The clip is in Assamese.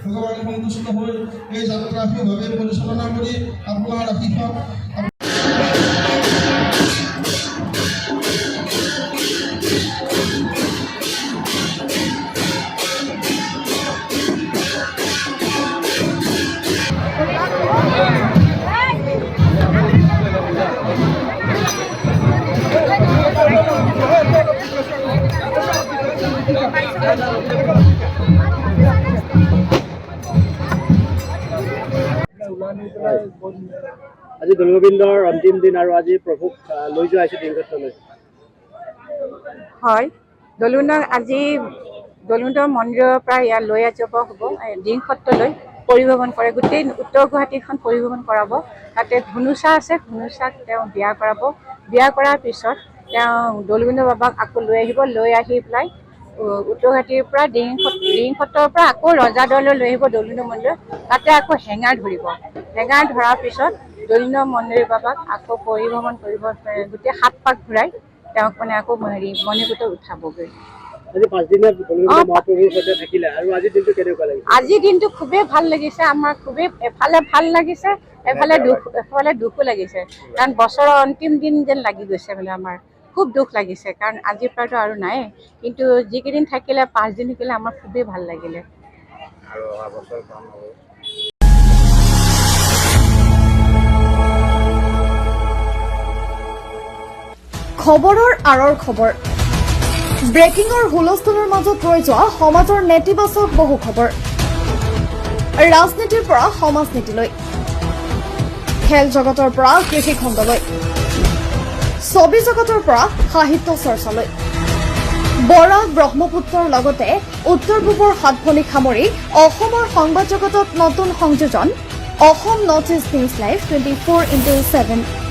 ভগৱান সন্তুষ্ট হৈ এই যাত্ৰা সুভাৱে পৰিচালনা কৰি আপোনাৰ আশীৰ্বাদ আজি দৌলগোবিন্দৰ অন্তিম দিন আৰু আজি প্ৰভুক লৈ যোৱা হৈছে দিনক্ষেত্ৰলৈ। হয়, দৌলগোবিন্দক আজি দৌলগোবিন্দ মন্দিৰৰ পৰা ইয়াত লৈ যাব হ'ব দিনক্ষেত্ৰলৈ পৰিভ্ৰমণ কৰে। গোটেই উত্তৰ গুৱাহাটীখন পৰিভ্ৰমণ কৰাব। তাতে ধুনুচা আছে, ধুনুচাক তেওঁ বিয়া কৰাব। বিয়া কৰাৰ পিছত তেওঁ দৌলগোবিন্দ বাবাক আকৌ লৈ আহিব। লৈ আহি পেলাই উত্তৰ গুৱাহাটীৰ পৰা দিহিংসত্ৰৰ পৰা আকৌ ৰজাদৌললৈ লৈ আহিব দৌলগোবিন্দ মন্দিৰত। তাতে আকৌ হেঙাৰ ধৰিব। হেঙাৰ ধৰাৰ পিছত দৌলগোবিন্দ মন্দিৰ বাবাক আকৌ পৰিভ্ৰমণ কৰিব, গোটেই 7 পাক ঘূৰাই তেওঁক মানে আকৌ মণিকূটত উঠাবগৈ। আজি 5 দিনীয়া দৌলগোবিন্দ মহাপ্ৰভুৰ সৈতে থাকিলে আৰু আজিৰ দিনটো কেনেকুৱা লাগিছে? আজিৰ দিনটো খুবেই ভাল লাগিছে। আমাৰ খুবেই এফালে ভাল লাগিছে, এফালে দুখো লাগিছে। কাৰণ বছৰৰ অন্তিম দিন যেন লাগি গৈছে মানে আমাৰ খুব দুখ লাগিছে। কাৰণ আজিৰ পৰাতো আৰু নাই, কিন্তু যিকেইদিন থাকিলে 5 দিন থাকিলে আমাৰ খুবেই ভাল লাগিলে। আৰু অহা বছৰ কাম হ'ব। খবৰৰ আঁৰৰ খবৰ, ব্ৰেকিঙৰ হুলস্থুলৰ মাজত ৰৈ যোৱা সমাজৰ নেতিবাচক বহু খবৰ। ৰাজনীতিৰ পৰা সমাজনীতিলৈ, খেল জগতৰ পৰা কৃষি খণ্ডলৈ, ছবি জগতৰ পৰা সাহিত্য চৰ্চালৈ, বৰাক ব্ৰহ্মপুত্ৰৰ লগতে উত্তৰ পূবৰ 7 ভনী সামৰি অসমৰ সংবাদ জগতত নতুন সংযোজন Assam north east news live 24/7।